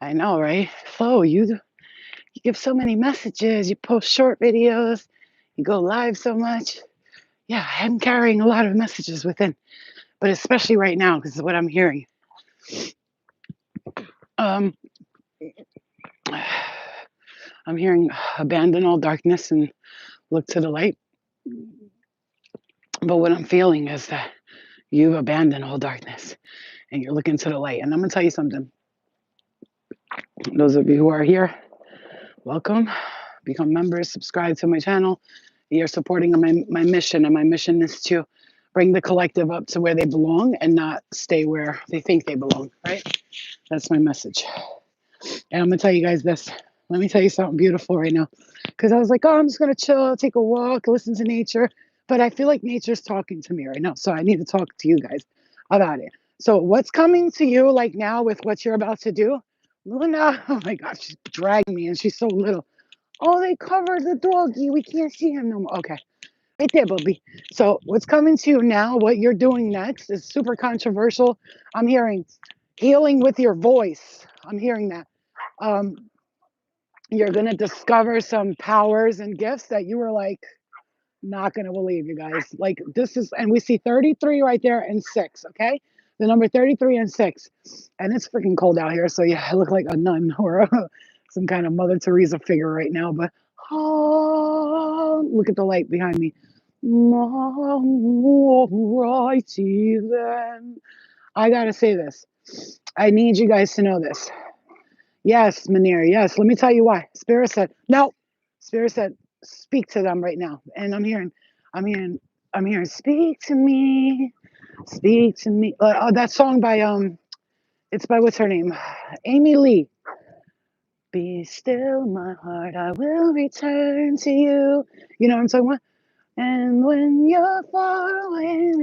I know, right? Flo, you give so many messages. You post short videos. You go live so much. Yeah, I'm carrying a lot of messages within, but especially right now because of what I'm hearing. Um, I'm hearing abandon all darkness and look to the light. But what I'm feeling is that you've abandoned all darkness and you're looking to the light. And I'm gonna tell you something. Those of you who are here, welcome. Become members, subscribe to my channel. You're supporting my mission, and my mission is to bring the collective up to where they belong and not stay where they think they belong, right? That's my message. And I'm gonna tell you guys this. Let me tell you something beautiful right now. Because I was like, oh, I'm just gonna chill, take a walk, listen to nature. But I feel like nature's talking to me right now. So I need to talk to you guys about it. So what's coming to you like now with what you're about to do? Luna, oh my gosh, she's dragging me and she's so little. Oh, they covered the doggy. We can't see him no more. Okay. Right there, Bobby. So what's coming to you now, what you're doing next is super controversial. I'm hearing healing with your voice. I'm hearing that. Um, you're going to discover some powers and gifts that you were like, not going to believe, you guys. Like this is, and we see 33 right there and 6, okay? The number 33 and 6. And it's freaking cold out here. So yeah, I look like a nun or some kind of Mother Teresa figure right now. But oh, look at the light behind me. Righty then. I got to say this. I need you guys to know this. Yes, Manir, yes. Let me tell you why. Spirit said, no. Spirit said, speak to them right now. And I'm hearing, speak to me, speak to me. Oh, that song by, it's by, what's her name? Amy Lee. Be still, my heart, I will return to you. You know what I'm talking about? And when you're far away,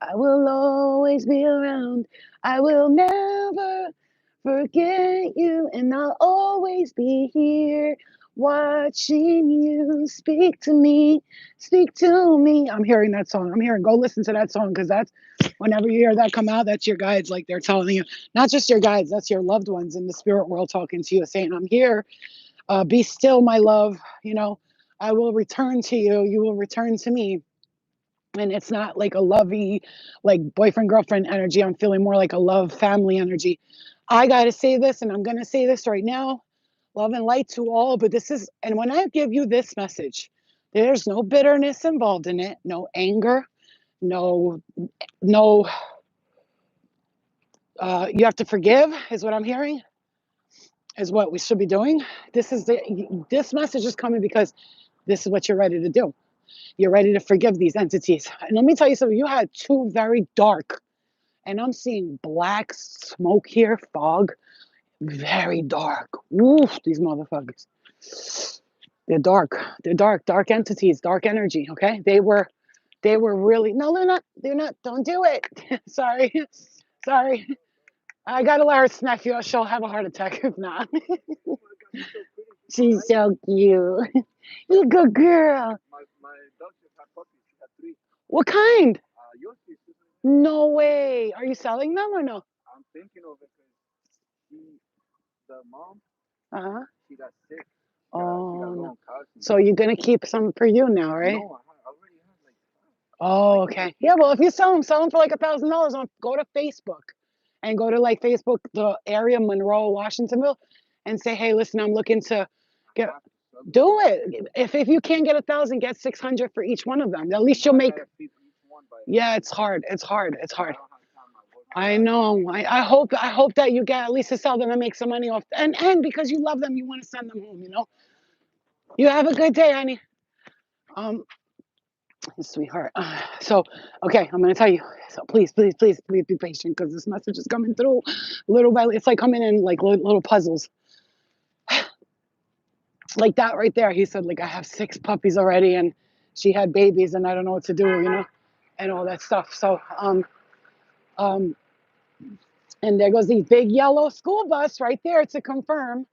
I will always be around. I will never forget you, and I'll always be here watching you. Speak to me, speak to me. I'm hearing that song. I'm hearing, go listen to that song because that's whenever you hear that come out, that's your guides, like they're telling you, not just your guides, that's your loved ones in the spirit world talking to you, saying, I'm here. Be still, my love. You know, I will return to you. You will return to me. And it's not like a lovey, like boyfriend, girlfriend energy. I'm feeling more like a love family energy. I got to say this, and I'm going to say this right now. Love and light to all. But this is, and when I give you this message, there's no bitterness involved in it, no anger, no, no, you have to forgive, is what I'm hearing, is what we should be doing. This message is coming because this is what you're ready to do. You're ready to forgive these entities. And let me tell you something, you had 2 very dark, and I'm seeing black smoke here, fog, very dark. Oof, these motherfuckers. They're dark. They're dark entities, dark energy. Okay. They were really, no, they're not, don't do it. Sorry. Sorry. I gotta let her snuff you. She'll have a heart attack if not. She's so cute. You good girl. My dog just had puppies. She had 3. What kind? Yours is. No way. Are you selling them or no? I'm thinking of it because the mom, Uh-huh. she got sick. Oh, no. So you're gonna keep some for you now, right? No, I already have like 5. Oh, okay. Yeah, well, if you sell them for like $1,000 on, go to Facebook and go to like Facebook, the area, Monroe, Washingtonville, and say, hey, listen, I'm looking to get, do it. If you can't get 1,000, get 600 for each one of them. At least you'll make, yeah, it's hard. It's hard. It's hard. I know. I hope that you get at least to sell them and make some money off. And because you love them, you want to send them home, you know? You have a good day, honey. Sweetheart. So, okay, I'm going to tell you. So please be patient because this message is coming through little by little. It's like coming in like little puzzles. Like that right there. He said, like, I have 6 puppies already and she had babies and I don't know what to do, you know, and all that stuff. So, and there goes the big yellow school bus right there to confirm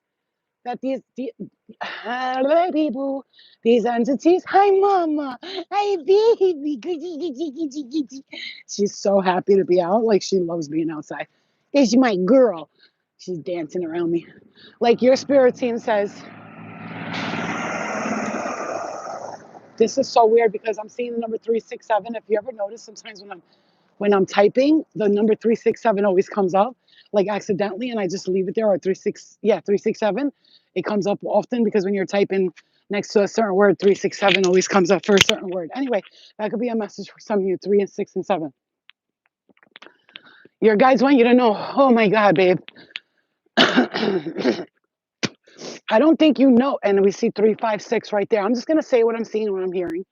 that these people, these entities, hi mama, hi baby. She's so happy to be out, like she loves being outside. This is my girl. She's dancing around me. Like your spirit team says, this is so weird because I'm seeing the number 367. If you ever notice, sometimes when I'm typing, the number 367 always comes up, like accidentally, and I just leave it there. Or 367. It comes up often because when you're typing next to a certain word, 367 always comes up for a certain word. Anyway, that could be a message for some of you, 3 and 6 and 7. Your guides want you to know, oh my God, babe. I don't think you know. And we see 356 right there. I'm just going to say what I'm seeing, what I'm hearing,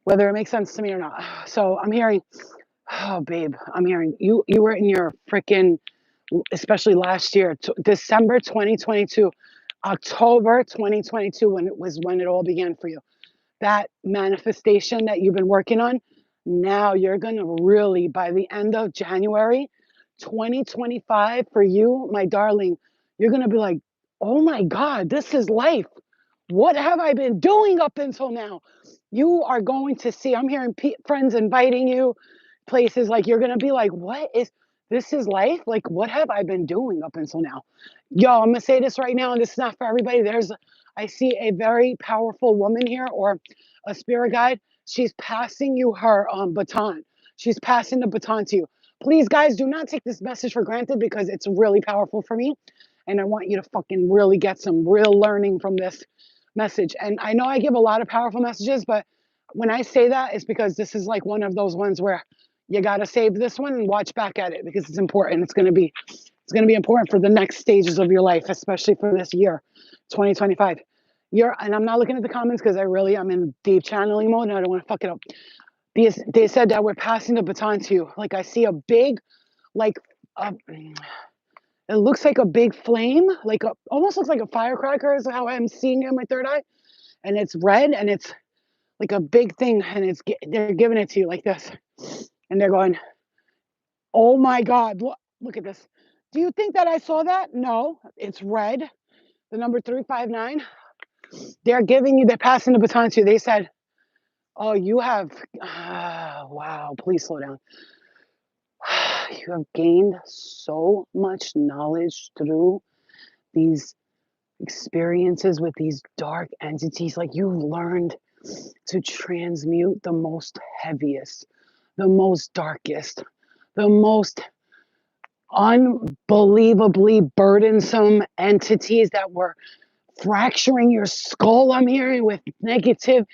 whether it makes sense to me or not. So I'm hearing, oh, babe, I'm hearing you were in your freaking, especially last year, December 2022, October 2022, when it all began for you. That manifestation that you've been working on, now you're going to really, by the end of January 2025, for you, my darling, you're going to be like, oh my God, this is life. What have I been doing up until now? You are going to see, I'm hearing friends inviting you places, like you're going to be like, what is this is life? Like, what have I been doing up until now? Yo, I'm going to say this right now, and this is not for everybody. I see a very powerful woman here, or a spirit guide. She's passing you her baton. She's passing the baton to you. Please, guys, do not take this message for granted because it's really powerful for me. And I want you to fucking really get some real learning from this message. And I know I give a lot of powerful messages, but when I say that, it's because this is like one of those ones where you got to save this one and watch back at it because it's important. It's going to be important for the next stages of your life, especially for this year, 2025. And I'm not looking at the comments because I'm in deep channeling mode and I don't want to fuck it up. They said that we're passing the baton to you. Like I see a big, like, it looks like a big flame, almost looks like a firecracker is how I'm seeing it in my third eye. And it's red and it's like a big thing and they're giving it to you like this. And they're going, oh my God, look at this. Do you think that I saw that? No, it's red. The number 359. They're passing the baton to you. They said, oh, you have, wow, please slow down. You have gained so much knowledge through these experiences with these dark entities. Like you've learned to transmute the most heaviest, the most darkest, the most unbelievably burdensome entities that were fracturing your skull. I'm hearing with negative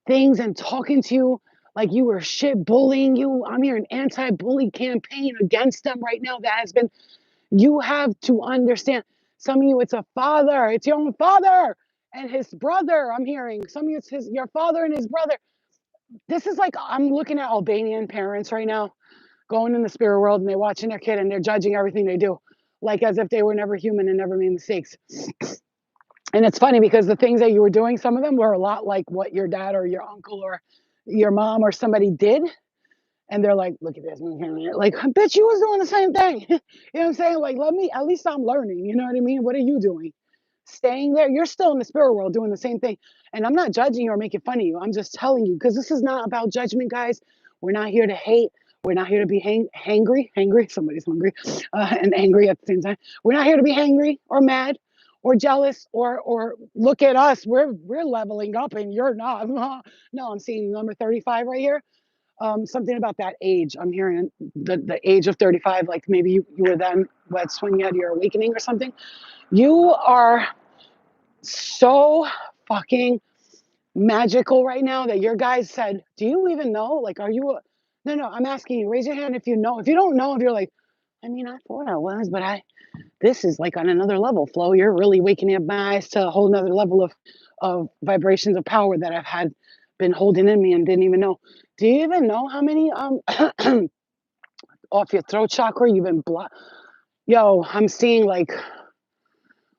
things and talking to you like you were shit bullying you. I'm hearing anti-bully campaign against them right now that has been, you have to understand. Some of you, it's a father, it's your own father and his brother. I'm hearing some of you, it's your father and his brother. This is like, I'm looking at Albanian parents right now going in the spirit world and they're watching their kid and they're judging everything they do, like as if they were never human and never made mistakes. And it's funny because the things that you were doing, some of them were a lot like what your dad or your uncle or your mom or somebody did. And they're like, look at this. Like, bitch, you was doing the same thing. You know what I'm saying? Like, at least I'm learning. You know what I mean? What are you doing? Staying there. You're still in the spirit world doing the same thing. And I'm not judging you or making fun of you. I'm just telling you, because this is not about judgment, guys. We're not here to hate. We're not here to be hangry. Somebody's hungry and angry at the same time. We're not here to be hangry or mad or jealous or look at us. We're leveling up and you're not. No, I'm seeing number 35 right here. Something about that age. I'm hearing the age of 35, like maybe you were then, that's when you had your awakening or something. You are so fucking magical right now that your guys said, do you even know? Like, are you, no, I'm asking you, raise your hand if you know. If you don't know, if you're like, I mean, I thought I was, but this is like on another level, Flo. You're really waking up my eyes to a whole nother level of vibrations of power that I've had been holding in me and didn't even know. Do you even know how many off your throat chakra you've been blocked? Yo, I'm seeing like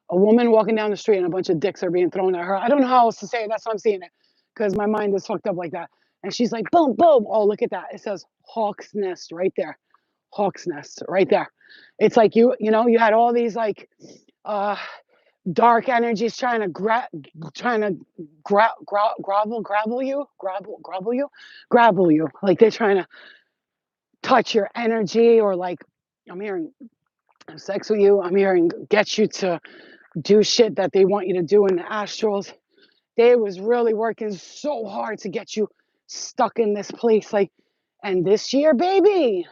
a woman walking down the street and a bunch of dicks are being thrown at her. I don't know how else to say it. That's how I'm seeing it because my mind is fucked up like that. And she's like, boom, boom. Oh, look at that. It says Hawk's Nest right there. Hawk's Nest right there. It's like you had all these like dark energies trying to gravel you. Like they're trying to touch your energy or like I'm hearing have sex with you. I'm here and get you to do shit that they want you to do in the astrals. They was really working so hard to get you stuck in this place. Like, and this year, baby,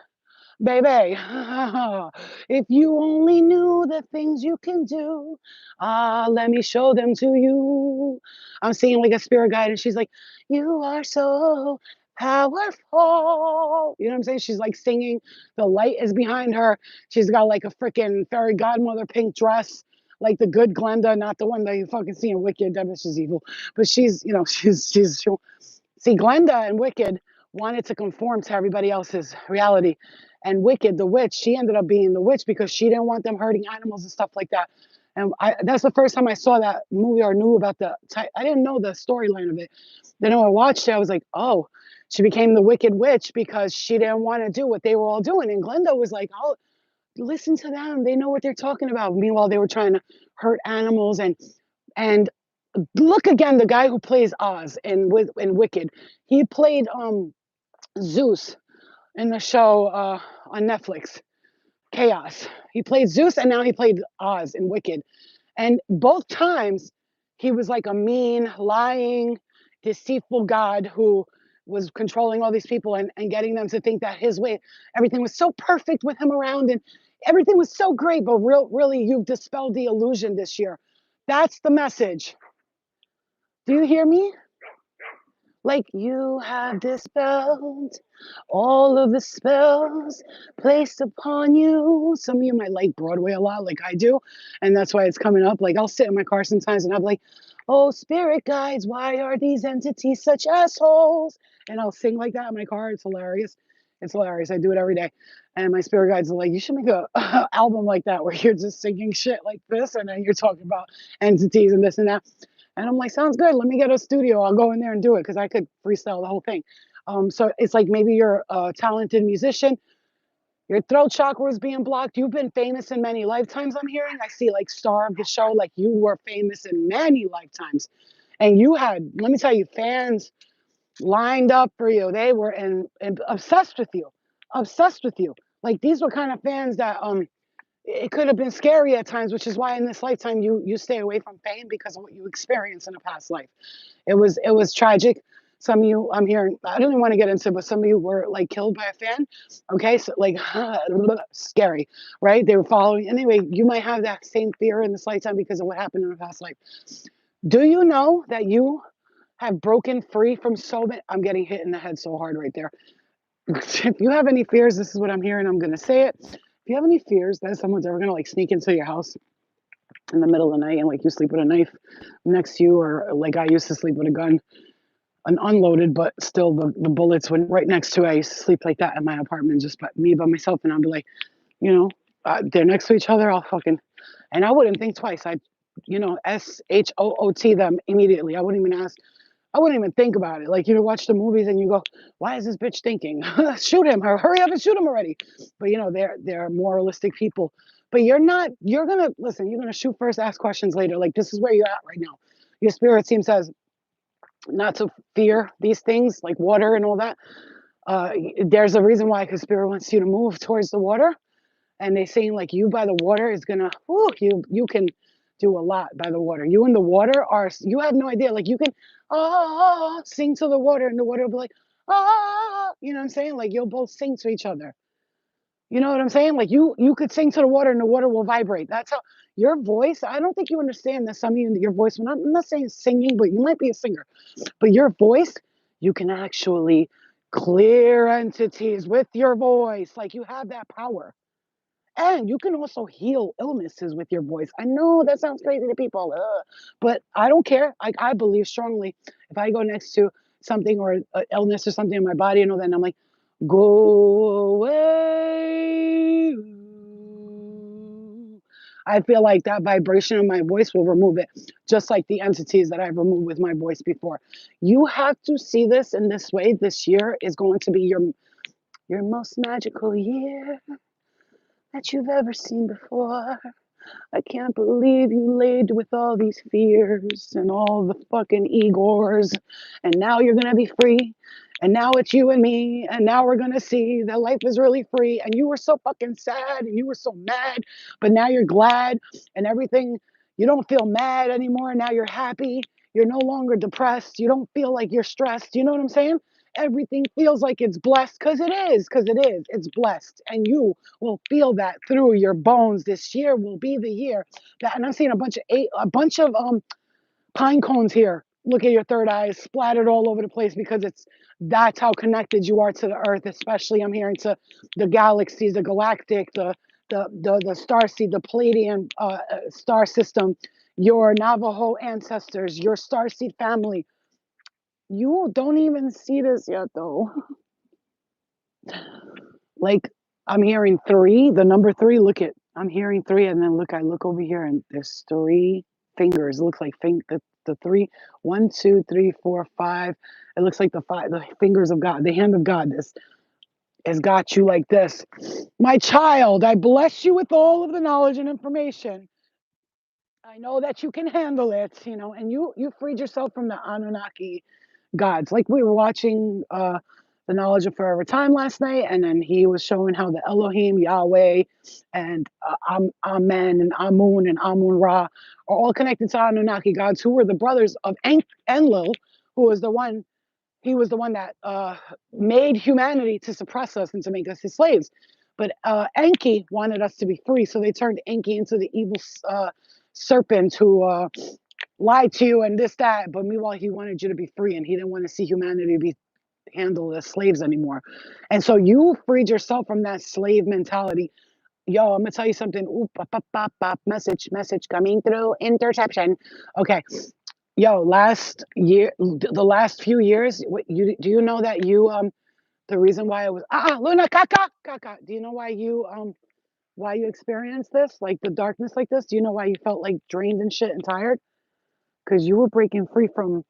if you only knew the things you can do, let me show them to you. I'm seeing like a spirit guide, and she's like, "You are so powerful." You know what I'm saying? She's like singing. The light is behind her. She's got like a freaking fairy godmother pink dress, like the good Glenda, not the one that you fucking see in Wicked. That bitch is evil, but she's, you know, she see, Glenda and Wicked wanted to conform to everybody else's reality. And Wicked, the witch, she ended up being the witch because she didn't want them hurting animals and stuff like that. And that's the first time I saw that movie or knew about the type. I didn't know the storyline of it. Then when I watched it, I was like, oh, she became the Wicked Witch because she didn't want to do what they were all doing. And Glenda was like, oh, listen to them. They know what they're talking about. Meanwhile, they were trying to hurt animals and look again, the guy who plays Oz in Wicked, he played Zeus in the show on Netflix, Chaos. He played Zeus, and now he played Oz in Wicked. And both times, he was like a mean, lying, deceitful God who was controlling all these people and getting them to think that his way, everything was so perfect with him around, and everything was so great. But really, you've dispelled the illusion this year. That's the message. Do you hear me? Like you have dispelled all of the spells placed upon you. Some of you might like Broadway a lot, like I do, and that's why it's coming up. Like I'll sit in my car sometimes and I'm like, "Oh, spirit guides, why are these entities such assholes?" And I'll sing like that in my car. It's hilarious. It's hilarious. I do it every day. And my spirit guides are like, "You should make a album like that where you're just singing shit like this, and then you're talking about entities and this and that." And I'm like, sounds good. Let me get a studio. I'll go in there and do it because I could freestyle the whole thing. So it's like maybe you're a talented musician. Your throat chakra is being blocked. You've been famous in many lifetimes, I'm hearing. I see like star of the show, like you were famous in many lifetimes. And you had, let me tell you, fans lined up for you. They were obsessed with you, obsessed with you. Like these were kind of fans that it could have been scary at times, which is why in this lifetime you stay away from fame because of what you experienced in a past life. It was tragic. Some of you, I'm hearing, I don't even want to get into, but some of you were like killed by a fan. Okay, so like scary, right? They were following. Anyway, you might have that same fear in this lifetime because of what happened in a past life. Do you know that you have broken free from so many? I'm getting hit in the head so hard right there. If you have any fears, this is what I'm hearing. I'm going to say it. If you have any fears that someone's ever going to like sneak into your house in the middle of the night and like you sleep with a knife next to you, or like I used to sleep with a gun, an unloaded, but still the bullets went right next to it. I used to sleep like that in my apartment, just me by myself. And I'd be like, you know, they're next to each other. I'll fucking, and I wouldn't think twice. I'd, SHOOT them immediately. I wouldn't even think about it. Like, watch the movies and you go, why is this bitch thinking? Shoot him, or hurry up and shoot him already. But they're moralistic people. But you're gonna listen, you're gonna shoot first, ask questions later. Like this is where you're at right now. Your spirit team says not to fear these things like water and all that. There's a reason why, because spirit wants you to move towards the water, and they saying like you by the water is gonna, you can do a lot by the water. You and the water you have no idea. Like you can sing to the water, and the water will be like you know what I'm saying? Like you'll both sing to each other. You know what I'm saying? Like you could sing to the water and the water will vibrate. That's how your voice. I don't think you understand that some of you, your voice. I'm not saying singing, but you might be a singer. But your voice, you can actually clear entities with your voice. Like you have that power. And you can also heal illnesses with your voice. I know that sounds crazy to people, but I don't care. I believe strongly. If I go next to something or an illness or something in my body and all that, and I'm like, go away. I feel like that vibration of my voice will remove it, just like the entities that I've removed with my voice before. You have to see this in this way. This year is going to be your most magical year that you've ever seen before. I can't believe you laid with all these fears and all the fucking Igors, and now you're gonna be free. And now it's you and me, and now we're gonna see that life is really free. And you were so fucking sad and you were so mad, but now you're glad and everything. You don't feel mad anymore. Now you're happy. You're no longer depressed. You don't feel like you're stressed. You know what I'm saying? Everything feels like it's blessed because it is, because it is. It's blessed. And you will feel that through your bones. This year will be the year that, and I'm seeing a bunch of pine cones here. Look at your third eye splattered all over the place because that's how connected you are to the earth, especially I'm hearing to the galaxies, the galactic, the star seed, the Palladian star system, your Navajo ancestors, your star seed family. You don't even see this yet though. Like I'm hearing three, the number three, I'm hearing three, and then I look over here and there's three fingers. It looks like the three, one, two, three, four, five. It looks like the fingers of God, the hand of God. This has got you like this. My child, I bless you with all of the knowledge and information. I know that you can handle it, and you freed yourself from the Anunnaki gods. Like we were watching the Knowledge of Forever Time last night, and then he was showing how the Elohim, Yahweh, and Amen, and Amun, and Amun Ra are all connected to Anunnaki gods, who were the brothers of Enlil, who was the one. He was the one that made humanity to suppress us and to make us his slaves. But Enki wanted us to be free, so they turned Enki into the evil serpent who lied to you and this, that. But meanwhile, he wanted you to be free, and he didn't want to see humanity be handled as slaves anymore. And so you freed yourself from that slave mentality. Yo, I'm gonna tell you something. Ooh, pop, pop, pop, pop. Message coming through. Interception. Okay. Yo, last year, the last few years, do you know that the reason why I was Luna kaka. Do you know why you experienced this, like the darkness like this? Do you know why you felt like drained and shit and tired? Because you were breaking free from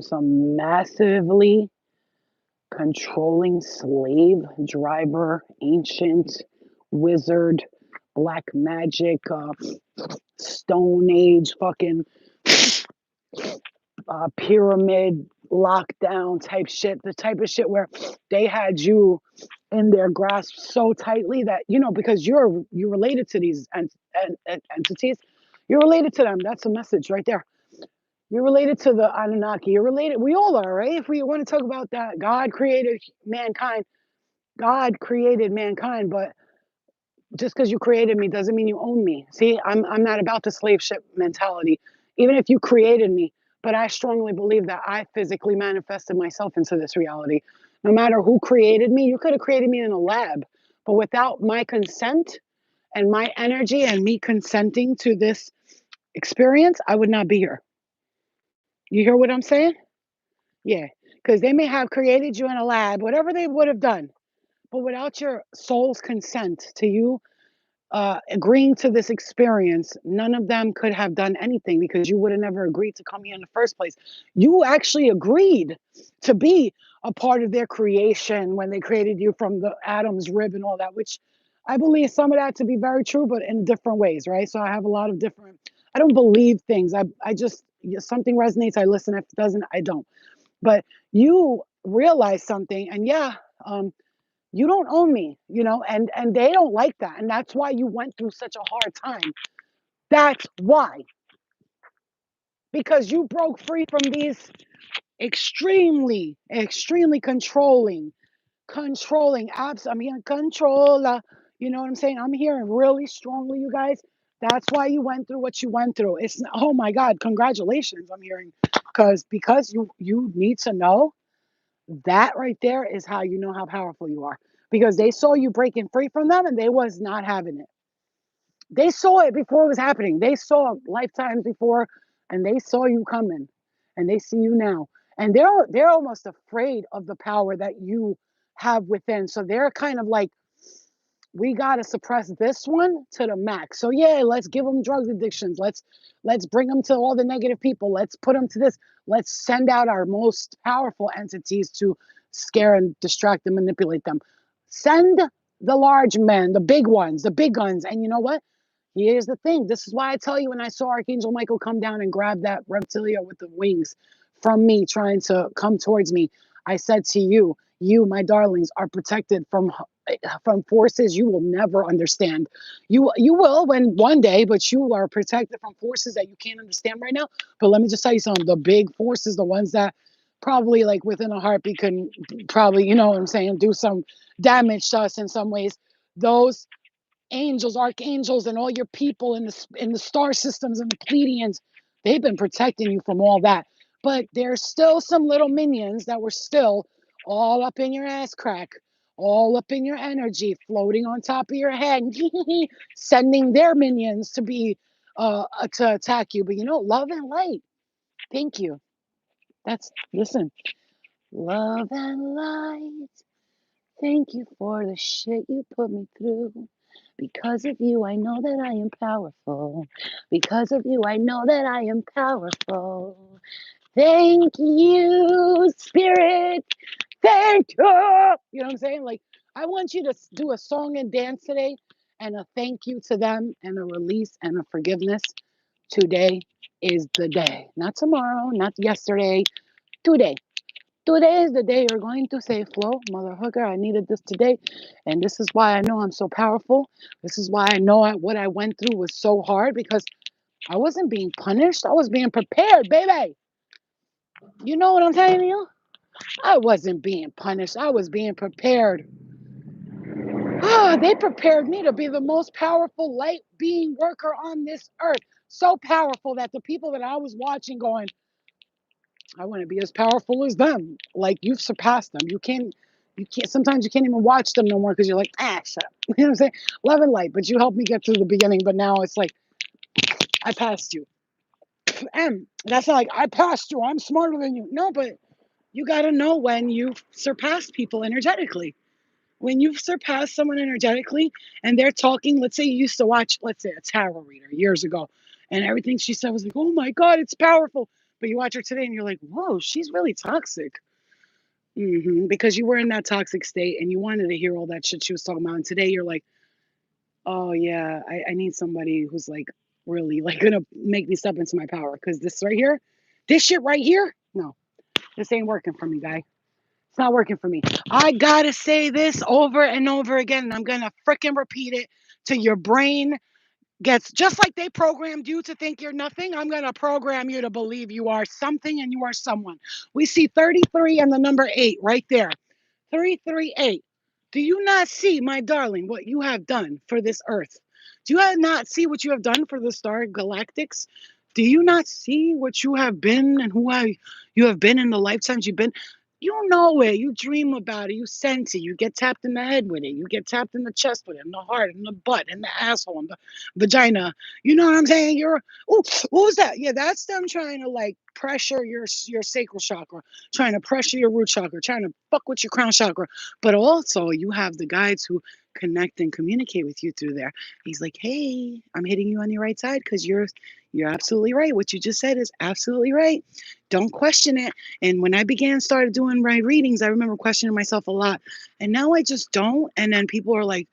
some massively controlling slave driver, ancient wizard, black magic, stone age fucking pyramid lockdown type shit, the type of shit where they had you in their grasp so tightly that because you're related to these entities, you're related to them. That's a message right there. You're related to the Anunnaki. You're related. We all are, right? If we want to talk about that, mankind. God created mankind, but just because you created me doesn't mean you own me. See, I'm not about the slave ship mentality. Even if you created me, but I strongly believe that I physically manifested myself into this reality. No matter who created me, you could have created me in a lab, but without my consent and my energy and me consenting to this experience, I would not be here. You hear what I'm saying? Yeah, because they may have created you in a lab, whatever they would have done, but without your soul's consent to you agreeing to this experience, none of them could have done anything because you would have never agreed to come here in the first place. You actually agreed to be a part of their creation when they created you from the Adam's rib and all that, which I believe some of that to be very true, but in different ways, right? So I have a lot of different, I don't believe things. I just, something resonates, I listen. If it doesn't, I don't. But you realize something, and you don't own me, and they don't like that, and that's why you went through such a hard time. That's why, because you broke free from these extremely controlling apps. I'm hearing controller. You know what I'm saying? I'm hearing really strongly, you guys. That's why you went through what you went through. It's, oh my God, congratulations. I'm hearing because you need to know that right there is how you know how powerful you are, because they saw you breaking free from them and they was not having it. They saw it before it was happening. They saw lifetimes before, and they saw you coming, and they see you now, and they're almost afraid of the power that you have within. So they're kind of like, we got to suppress this one to the max. So yeah, let's give them drug addictions. Let's bring them to all the negative people. Let's put them to this. Let's send out our most powerful entities to scare and distract and manipulate them. Send the large men, the big ones, the big guns. And you know what? Here's the thing. This is why I tell you, when I saw Archangel Michael come down and grab that reptilia with the wings from me trying to come towards me. I said to you, you, my darlings, are protected from forces you will never understand. You will when one day, but you are protected from forces that you can't understand right now. But let me just tell you something: the big forces, the ones that probably like within a heartbeat can probably, you know what I'm saying, do some damage to us in some ways. Those angels, archangels, and all your people in the star systems and the Pleiadians, they've been protecting you from all that. But there's still some little minions that were still all up in your ass crack, all up in your energy, floating on top of your head, sending their minions to be to attack you. But you know, love and light. Thank you. That's listen. Love and light. Thank you for the shit you put me through. Because of you, I know that I am powerful. Because of you, I know that I am powerful. Thank you, Spirit. Thank you. You know what I'm saying? Like, I want you to do a song and dance today and a thank you to them and a release and a forgiveness. Today is the day. Not tomorrow, not yesterday. Today. Today is the day you're going to say, Flo, mother hooker, I needed this today. And this is why I know I'm so powerful. This is why I know what I went through was so hard because I wasn't being punished. I was being prepared, baby. You know what I'm telling you? I wasn't being punished. I was being prepared. Ah, they prepared me to be the most powerful light being worker on this earth. So powerful that the people that I was watching going, I want to be as powerful as them. Like you've surpassed them. You can't, sometimes you can't even watch them no more because you're like, shut up. You know what I'm saying? Love and light, but you helped me get through the beginning, but now it's like, I passed you. And that's not like, I passed you. I'm smarter than you. No, but you got to know when you've surpassed people energetically. When you've surpassed someone energetically and they're talking, let's say you used to watch, let's say a tarot reader years ago, and everything she said was like, oh my God, it's powerful. But you watch her today and you're like, whoa, she's really toxic. Because you were in that toxic state and you wanted to hear all that shit she was talking about. And today you're like, oh yeah, I need somebody who's like really like gonna make me step into my power. Because this right here, this shit right here, no, this ain't working for me, guy. It's not working for me. I gotta say this over and over again, and I'm gonna freaking repeat it till your brain gets just like they programmed you to think you're nothing. I'm gonna program you to believe you are something and you are someone. We see 33 and the number 8 right there. 338. Do you not see, my darling, what you have done for this earth? Do you not see what you have done for the star galactics? Do you not see what you have been and you have been in the lifetimes you've been? You know it. You dream about it. You sense it. You get tapped in the head with it. You get tapped in the chest with it, in the heart, in the butt, in the asshole, in the vagina. You know what I'm saying? Oh, what was that? Yeah, that's them trying to like pressure your sacral chakra, trying to pressure your root chakra, trying to fuck with your crown chakra. But also, you have the guides who connect and communicate with you through there. He's like, hey, I'm hitting you on your right side because you're absolutely right. What you just said is absolutely right. Don't question it. And when I started doing my readings, I remember questioning myself a lot. And now I just don't. And then people are like,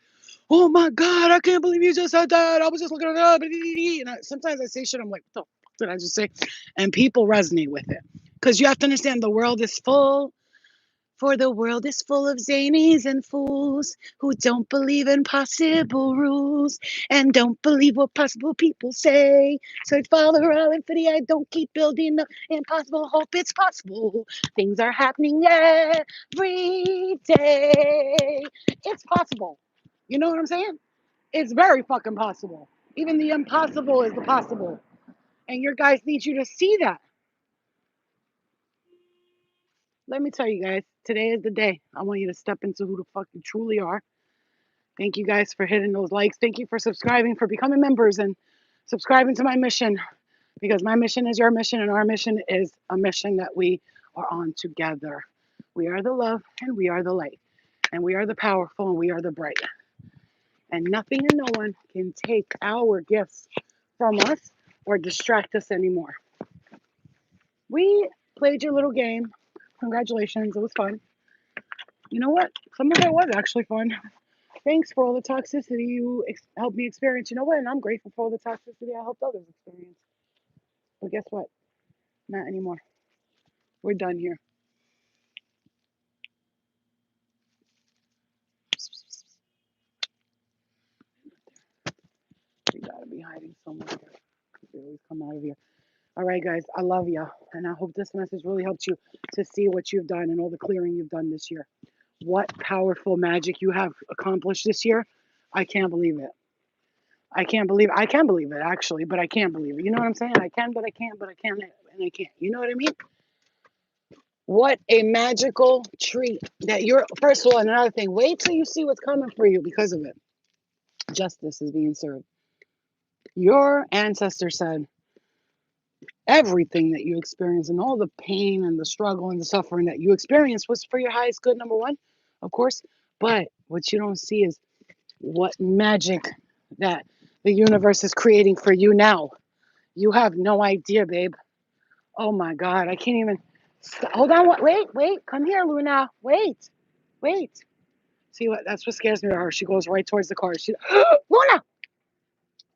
oh my God, I can't believe you just said that. I was just looking at that. And sometimes I say shit, I'm like, what the fuck did I just say? And people resonate with it. Because you have to understand the world is full. For the world is full of zanies and fools who don't believe in possible rules and don't believe what possible people say. So Father, all infinity, I don't keep building up impossible hope it's possible. Things are happening every day. It's possible. You know what I'm saying? It's very fucking possible. Even the impossible is the possible. And your guys need you to see that. Let me tell you guys, today is the day. I want you to step into who the fuck you truly are. Thank you guys for hitting those likes. Thank you for subscribing, for becoming members and subscribing to my mission because my mission is your mission and our mission is a mission that we are on together. We are the love and we are the light and we are the powerful and we are the bright. And nothing and no one can take our gifts from us or distract us anymore. We played your little game. Congratulations. It was fun. You know what? Some of it was actually fun. Thanks for all the toxicity you helped me experience. You know what? And I'm grateful for all the toxicity I helped others experience. But guess what? Not anymore. We're done here. You gotta be hiding somewhere here. You always come out of here. All right, guys, I love you. And I hope this message really helped you to see what you've done and all the clearing you've done this year. What powerful magic you have accomplished this year. I can't believe it. I can believe it actually, but I can't believe it. You know what I'm saying? I can, but I can't, but I can, and I can't. You know what I mean? What a magical treat that you're, first of all, and another thing, wait till you see what's coming for you because of it. Justice is being served. Your ancestor said everything that you experience and all the pain and the struggle and the suffering that you experienced was for your highest good, number one, of course. But what you don't see is what magic that the universe is creating for you now. You have no idea, babe. Oh my God, I can't even. Hold on, wait, come here, Luna. Wait. See what? That's what scares me to her. She goes right towards the car. She, Luna.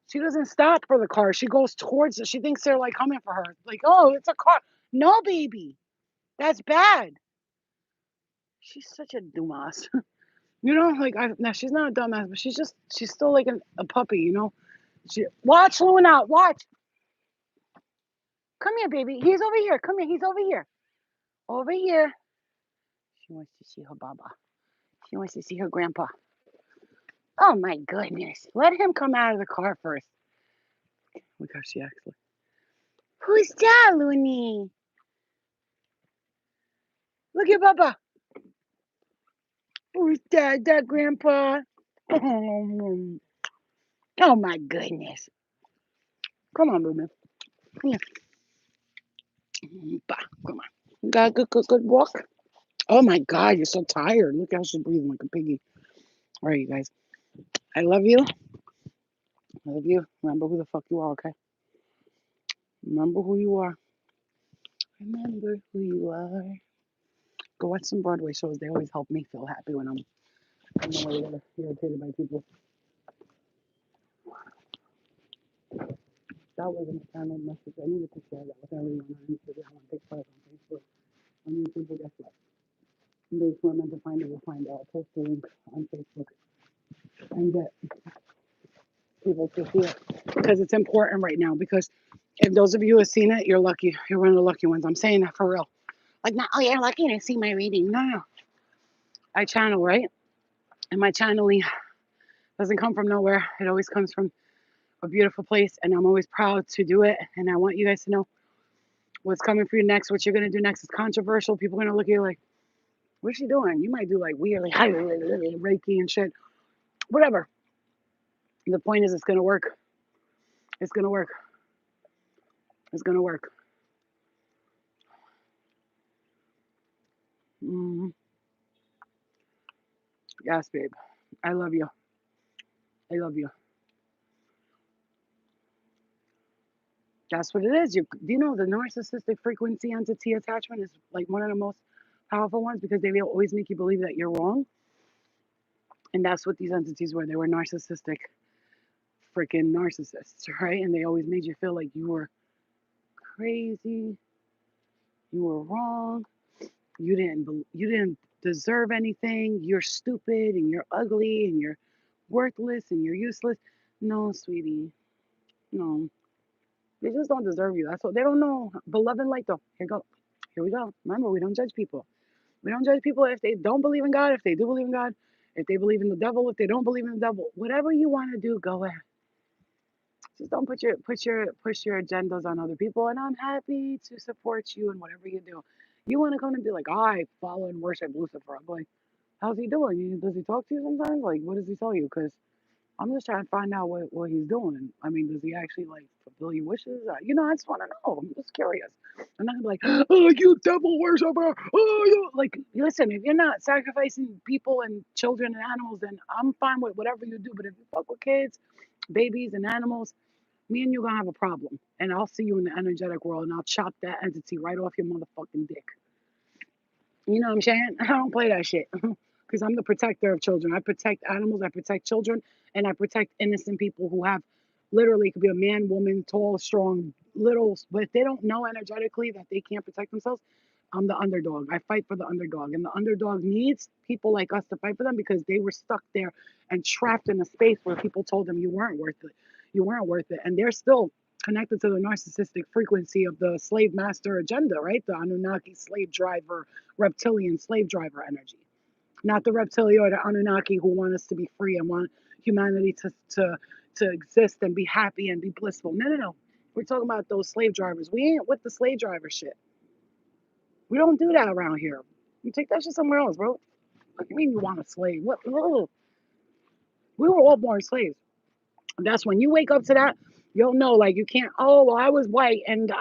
She doesn't stop for the car. She goes towards it. She thinks they're like coming for her. Like, oh, it's a car. No, baby, that's bad. She's such a dumbass. You know, like now she's not a dumbass, but she's still like a puppy. You know. Watch Luna. Watch. Come here, baby. He's over here. Come here. He's over here. Over here. She wants to see her baba. She wants to see her grandpa. Oh my goodness. Let him come out of the car first. Look how she acts. Who's that, Looney? Look at Baba. Who's that? That grandpa? Oh my goodness. Come on, Looney. Come here. Come on. You got a good walk? Oh my God, you're so tired. Look how she's breathing like a piggy. All right, you guys. I love you. I love you. Remember who the fuck you are, okay? Remember who you are. Remember who you are. Go watch some Broadway shows. They always help me feel happy when I'm no way to irritated by people. That wasn't a channel message. I needed to share that with everyone on Instagram, on TikTok, on Facebook, on YouTube. Guess what? Those who are meant to find it will find it. I'll post the link on Facebook and get people to see it because it's important right now. Because if those of you who have seen it, you're lucky. You're one of the lucky ones. I'm saying that for real. Like, not, oh, you're lucky to see my reading. No. I channel, right? And my channeling doesn't come from nowhere. It always comes from a beautiful place. And I'm always proud to do it. And I want you guys to know what's coming for you next. What you're going to do next is controversial. People are going to look at you like, what's she doing? You might do like weird, like Reiki and shit. Whatever. The point is, it's going to work. It's going to work. It's going to work. Mm-hmm. Yes, babe. I love you. I love you. That's what it is. Do you know the narcissistic frequency entity attachment is like one of the most powerful ones because they will always make you believe that you're wrong. And that's what these entities were. They were narcissistic, freaking narcissists, right? And they always made you feel like you were crazy, you were wrong, you didn't deserve anything. You're stupid and you're ugly and you're worthless and you're useless. No, sweetie, no. They just don't deserve you. That's what they don't know. Beloved light though. Here we go. Remember, we don't judge people. We don't judge people if they don't believe in God, if they do believe in God, if they believe in the devil, if they don't believe in the devil. Whatever you want to do, go ahead. Just don't push your agendas on other people. And I'm happy to support you in whatever you do. You want to come and be like, oh, I follow and worship Lucifer. I'm like, how's he doing? Does he talk to you sometimes? Like, what does he tell you? Because I'm just trying to find out what he's doing. I mean, does he actually like fulfill your wishes? I just want to know. I'm just curious. I'm not gonna be like, oh, you devil worshiper. Oh, you like. Listen, if you're not sacrificing people and children and animals, then I'm fine with whatever you do. But if you fuck with kids, babies, and animals, me and you gonna have a problem. And I'll see you in the energetic world, and I'll chop that entity right off your motherfucking dick. You know what I'm saying? I don't play that shit because I'm the protector of children. I protect animals, I protect children, and I protect innocent people who have literally could be a man, woman, tall, strong, little, but if they don't know energetically that they can't protect themselves, I'm the underdog. I fight for the underdog, and the underdog needs people like us to fight for them because they were stuck there and trapped in a space where people told them you weren't worth it. You weren't worth it, and they're still connected to the narcissistic frequency of the slave master agenda, right? The Anunnaki slave driver, reptilian slave driver energy, not the reptilian or the Anunnaki who want us to be free and want humanity to exist and be happy and be blissful. No, no, no. We're talking about those slave drivers. We ain't with the slave driver shit. We don't do that around here. You take that shit somewhere else, bro. What do you mean you want a slave? What? Ugh. We were all born slaves. That's when you wake up to that, you'll know. Like you can't. Oh, well, I was white and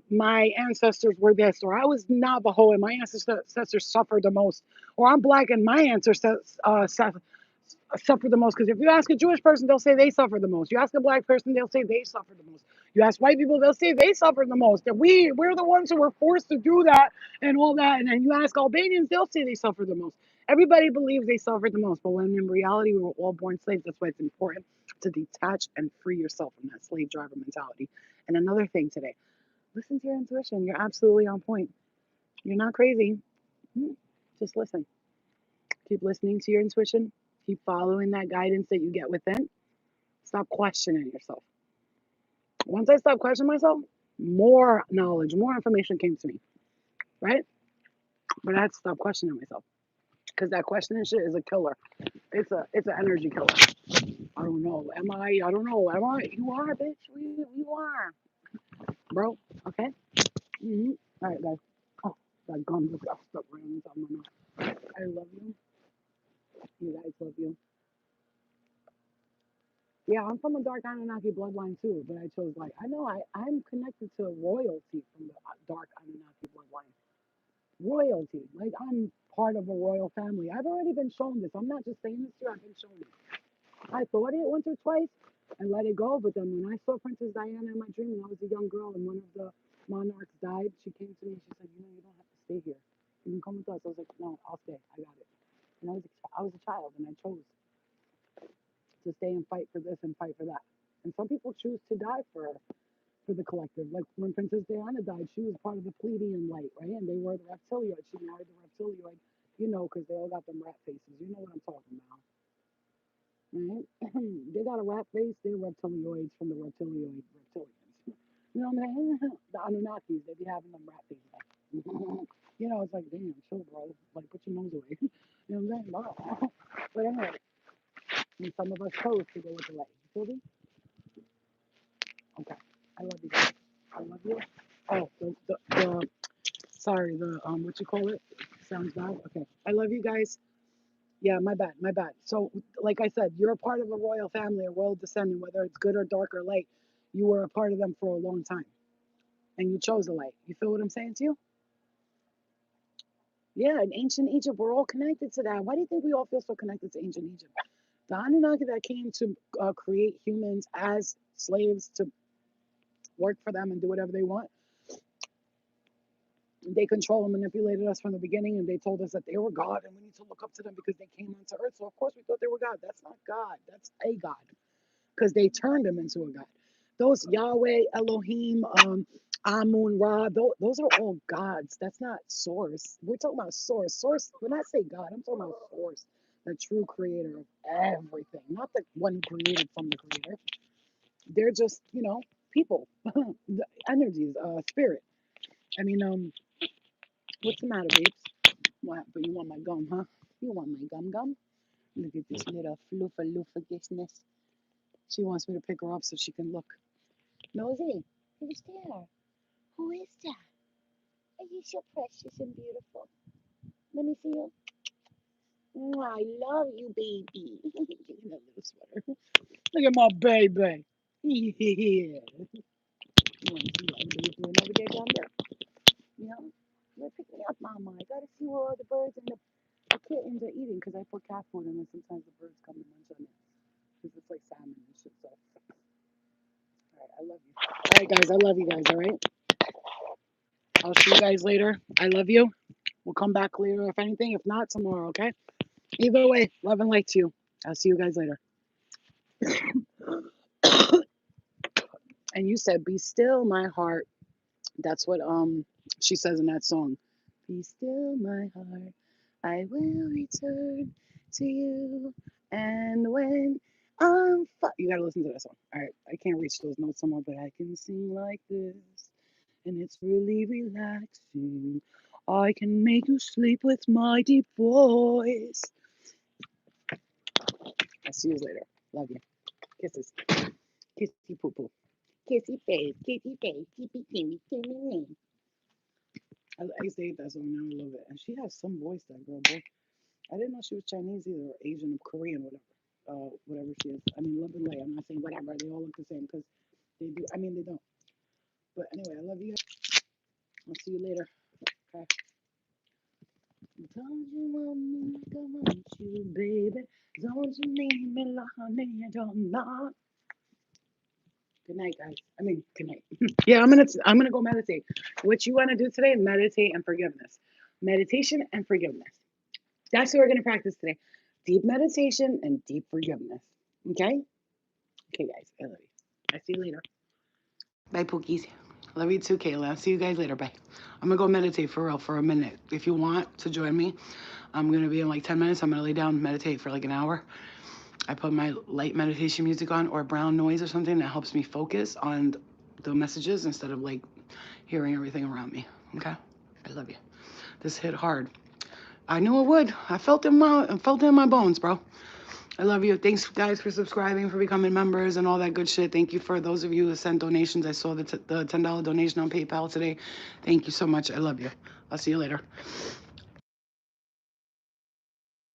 my ancestors were this, or I was Navajo and my ancestors suffered the most, or I'm black and my ancestors suffer the most. Because if you ask a Jewish person, they'll say they suffer the most. You ask a black person, they'll say they suffer the most. You ask white people, they'll say they suffer the most. That we're the ones who were forced to do that and all that. And then you ask Albanians, they'll say they suffer the most. Everybody believes they suffered the most, but when in reality we were all born slaves. That's why it's important to detach and free yourself from that slave driver mentality. And another thing today, listen to your intuition. You're absolutely on point. You're not crazy. Just listen. Keep listening to your intuition. Keep following that guidance that you get within. Stop questioning yourself. Once I stopped questioning myself, more knowledge, more information came to me, right? But I had to stop questioning myself because that questioning shit is a killer. It's an energy killer. I don't know. Am I? I don't know. Am I? You are, bitch. You are, bro. Okay. All right, guys. Oh, that gum just got stuck right inside my mouth. I love you. You guys love you. Yeah, I'm from a dark Anunnaki bloodline too, but I chose light. I know I'm connected to royalty from the dark Anunnaki bloodline. Royalty. Like I'm part of a royal family. I've already been shown this. I'm not just saying this to you, I've been shown it. I thought it once or twice and let it go, but then when I saw Princess Diana in my dream and I was a young girl and one of the monarchs died, she came to me and she said, you don't have to stay here. You can come with us. I was like, no, I'll stay. I got it. And I was a child and I chose to stay and fight for this and fight for that. And some people choose to die for the collective. Like when Princess Diana died, she was part of the Pleiadian light, right? And they were the reptilioid. She married the reptilioid, because they all got them rat faces. You know what I'm talking about, right? They got a rat face. They're reptilioids from the reptilians. You know what I'm saying? The Anunnakis, they be having them rat faces. It's like, damn, chill, bro. Like, put your nose away. You know what I'm saying? Wow. But anyway, and some of us chose to go with the light. You feel me? Okay. I love you guys. I love you. Oh, the sorry, the what you call it? Sounds bad. Okay. I love you guys. Yeah, my bad, my bad. So, like I said, you're a part of a royal family, a royal descendant, whether it's good or dark or light. You were a part of them for a long time, and you chose the light. You feel what I'm saying to you? Yeah, in ancient Egypt, we're all connected to that. Why do you think we all feel so connected to ancient Egypt? The Anunnaki that came to create humans as slaves to work for them and do whatever they want, they control and manipulated us from the beginning, and they told us that they were God and we need to look up to them because they came onto earth. So of course we thought they were God. That's not God. That's a God because they turned them into a God. Those Yahweh, Elohim, Amun, Ra, those are all gods. That's not source. We're talking about source. Source, when I say God, I'm talking about source, the true creator of everything, not the one who created from the creator. They're just, people, the energies, spirit. I mean, what's the matter, babes? What? But you want my gum, huh? You want my gum? Look at this little floofa. She wants me to pick her up so she can look. Nosy, who's there? Who is that? Are you so precious and beautiful? Let me see you. I love you, baby. Look at that little sweater. Look at my baby. Yeah. You want to see what I'm going to do another day down there? You know? You pick me up, Mama. I got to see where all the birds and the kittens are eating because I put cat food in and sometimes the birds come and munch on it because it's like salmon and shit. So, all right, I love you. All right, guys, I love you guys. All right, I'll see you guys later. I love you. We'll come back later if anything. If not, tomorrow. Okay. Either way, love and light to you. I'll see you guys later. And you said, "Be still, my heart." That's what She says in that song, "Be still, my heart, I will return to you. And when you gotta listen to that song. All right, I can't reach those notes somewhere, but I can sing like this, and it's really relaxing. I can make you sleep with my deep voice. I'll see you later. Love you. Kisses. Kissy poo poo. Kissy face. Kissy face. Kissy kimmy kimmy. I used to hate that song. Now I love it. And she has some voice, that girl, boy. I didn't know she was Chinese either, or Asian, or Korean, whatever. Whatever she is. I mean, love and light. I'm not saying whatever. They all look the same because they do. I mean, they don't. But anyway, I love you. I'll see you later. Okay. Don't you want me like I want you, baby? Don't you need me like I need you not? Good night, guys. I mean, good night. Yeah, I'm gonna go meditate. What you want to do today? Meditate and forgiveness. Meditation and forgiveness. That's what we're gonna practice today. Deep meditation and deep forgiveness. Okay? Okay, guys. I love you. I see you later. Bye, Pookies. Love you too, Kayla. I'll see you guys later. Bye. I'm gonna go meditate for real for a minute. If you want to join me, I'm gonna be in like 10 minutes. I'm gonna lay down and meditate for like an hour. I put my light meditation music on or brown noise or something that helps me focus on the messages instead of like hearing everything around me. Okay? I love you. This hit hard. I knew it would. I felt it in my bones, bro. I love you. Thanks, guys, for subscribing, for becoming members, and all that good shit. Thank you for those of you who sent donations. I saw the $10 donation on PayPal today. Thank you so much. I love you. I'll see you later.